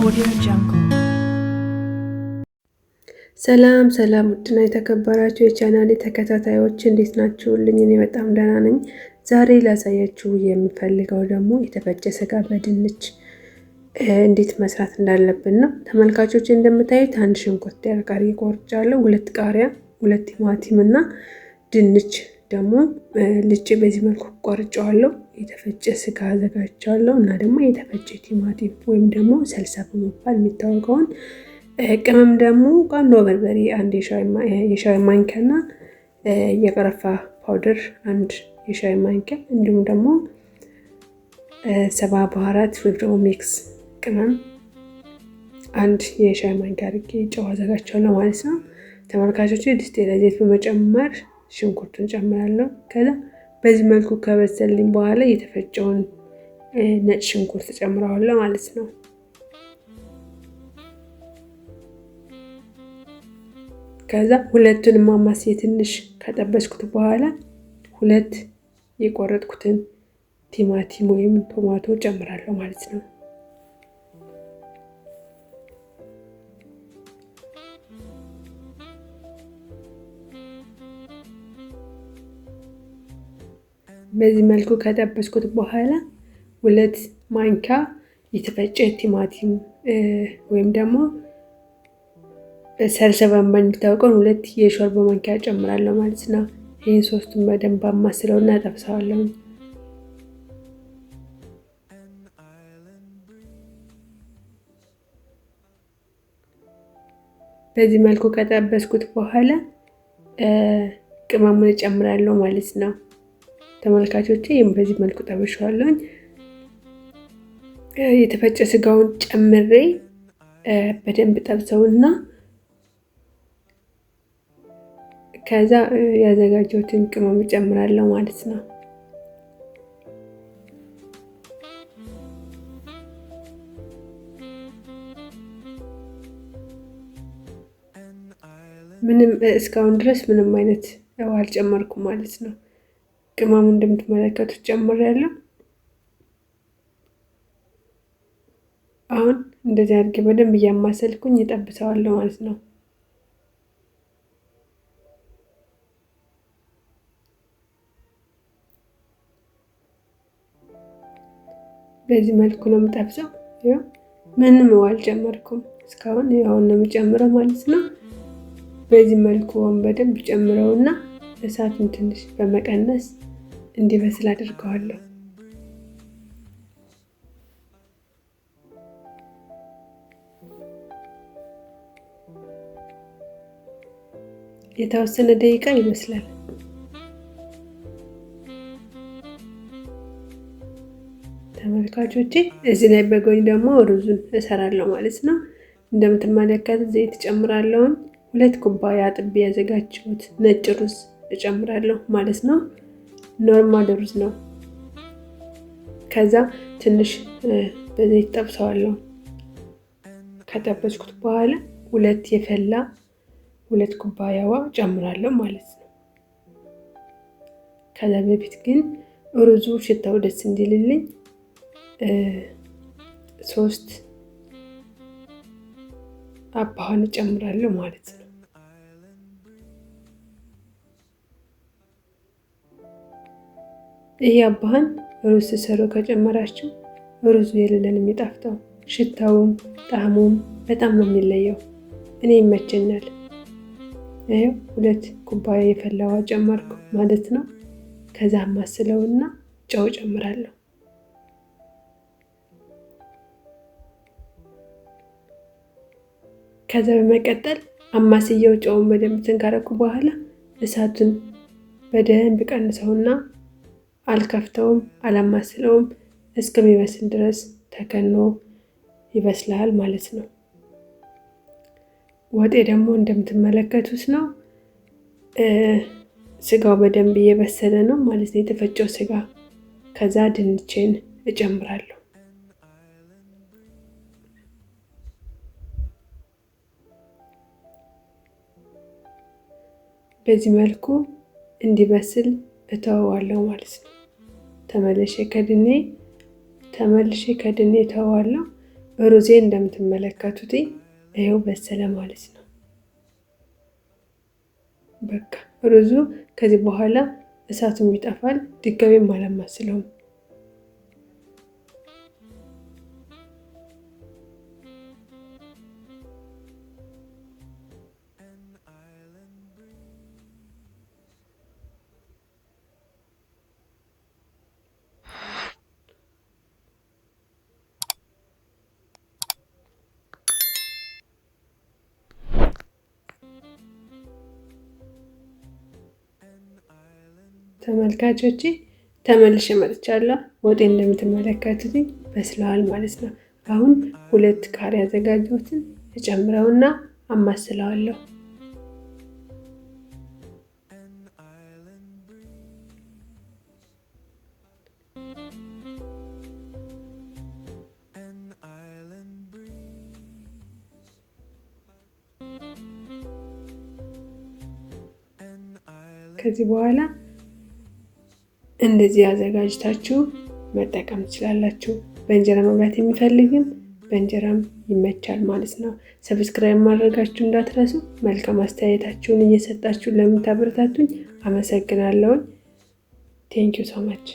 Audio Jungle. ሰላም ውድና የተከበራችሁ የቻናሌ ተከታታዮች እንዴት ናችሁልኝ? እኔ በጣም ደህና ነኝ። ዛሬ ላሳያችሁ የምፈልገው ደግሞ የተፈጨ ስጋ በድንች እንዴት መስራት እንዳለብን ነው። ተመልካቾች እንደምታዩት አንድ ሽንኩርት ያርቃሪ ቆርጫለሁ፣ 2 ቃሪያ፣ 2 ቲማቲም እና ድንች ደግሞ ልጬ በዚህ መልኩ ቆርጫለሁ። የተፈጨ ስጋ አዘጋጅቻለሁ እና ደግሞ የተፈጨ ቲማቲም ወይም ደግሞ ሰልሳ በመባል የሚታወቀውን ቅመም ደግሞ ቃንዶ በርበሬ 1 የሻይ ማንኪያ እና የቀረፋ ፓውደር 1 የሻይ ማንኪያ እንዲሁም ደግሞ ሰባ ባህራት ወይም ደግሞ ሚክስ ቅመም 1 የሻይ ማንኪያ አድርጌ ጨው አዘጋጅቻለሁ ማለት ነው። ተመልካቾች ድስቴ ላይ ዘይት በመጨመር ሽንኩርቱን ጨምራለሁ። ከዛ በዚህ መልኩ ከበሰልኝ በኋላ የተፈጨውን ነጭ ሽንኩርት ጨምራለሁ ማለት ነው። ከዛ ሁለቱን ማማሴ ትንሽ ከጠበስኩት በኋላ 2 የቆረጥኩትን ቲማቲም ወይም ቶማቶ ጨምራለሁ ማለት ነው። በዚህ መልኩ ከጠበስኩት በኋላ 2 ማንኪያ የተፈጨ ቲማቲም ወይም ደግሞ ሰልሳ በመባል የሚታወቀው 2 የሾርባ ማንኪያ ጨምራለሁ ማለት ነው። ይህን ሶስቱን በደንብ አማስለውና አጠብሰዋለሁ። በዚህ መልኩ ከጠበስኩት በኋላ ቅመሙን ጨምራለሁ ማለት ነው። ተመልካቾቼ ይሄን በዚህ መልኩ ጠብሼዋለሁ። የተፈጨ ስጋውን ጨምሬ በደንብ ጠብሰውና ከዛ ያዘጋጀሁትን ቅመም ጨምራለሁ ማለት ነው። እስካሁን ድረስ ምንም አይነት አልጨመርኩም ማለት ነው። ቅመሙ እንደምትመለከቱት ጨምሬያለሁ። አሁን እንደዚህ አድርጌ በደንብ እያማሰልኩኝ እጠብሰዋለሁ ማለት ነው። በዚህ መልኩ ነው የምጠብሰው። ያው ምንም አልጨመርኩም እስካሁን፣ ያው ነው የምጨምረው ማለት ነው። በዚህ መልኩ በደንብ ጨምረውና እሳቱን ትንሽ በመቀነስ እንዲበስል አድርገዋለሁ። የተወሰነ ደቂቃ ይመስላል። ተመልካቾቼ እዚህ ላይ በጎኝ ደግሞ ሩዙን እሰራለሁ ማለት ነው። እንደምትመለከቱት ዘይት ጨምራለሁ። 2 ኩባያ አጥቤ ያዘጋጀሁት ነጭ ሩዝ እጨምራለሁ ማለት ነው። ኖርማል ሩዝ ነው። ከዛ ትንሽ በዘይት ጠብሰዋለሁ። ከጠበስኩት በኋላ 2 የፈላ 2 ኩባያ ውሃ ጨምራለሁ ማለት ነው። ከዛ በፊት ግን ሩዙ ሽታው ደስ እንዲልልኝ 3 አባህን ጨምራለሁ ማለት ነው። ይሄ አባህን ሩዝ ሲሰሩ ከጨመራችሁ ሩዙ የሌለን የሚጣፍጠው ሽታውም ጣዕሙም በጣም ነው የሚለየው። እኔ ይመቸኛል። ይሄው 2 ኩባያ የፈላ ውሃ ጨመርኩ ማለት ነው። ከዛ ማስለውና ጨው ጨምራለሁ። ከዛ በመቀጠል አማስየው ጨውን በደንብ ተንካረኩ በኋላ እሳቱን በደንብ ቀንሰውና አልከፍተውም አላማስለውም እስከሚበስል ድረስ ተከኖ ይበስላል ማለት ነው። ወጤ ደግሞ እንደምትመለከቱት ነው። ስጋው በደንብ እየበሰለ ነው ማለት ነው፣ የተፈጨው ስጋ። ከዛ ድንቼን እጨምራለሁ። በዚህ መልኩ እንዲበስል እተወዋለሁ ማለት ነው። ተመልሼ ከድኔ እተወዋለሁ። ሩዜ እንደምትመለከቱት ይሄው በሰለ ማለት ነው። በቃ ሩዙ ከዚህ በኋላ እሳቱም ይጠፋል። ድጋሜም አላማስለውም። ተመልካቾቼ ተመልሼ መጥቻለሁ። ወጤ እንደምትመለከቱት በስለዋል ማለት ነው። አሁን 2 ቃሪያ ያዘጋጀሁትን እጨምረውና አማስለዋለሁ። ከዚህ በኋላ እንደዚህ አዘጋጅታችሁ መጠቀም ትችላላችሁ። በእንጀራ መብላት የሚፈልግም በእንጀራም ይመቻል ማለት ነው። ሰብስክራይብ ማድረጋችሁ እንዳትረሱ። መልካም አስተያየታችሁን እየሰጣችሁ ለምታበረታቱኝ አመሰግናለሁ። ቴንኪው ሶ ማች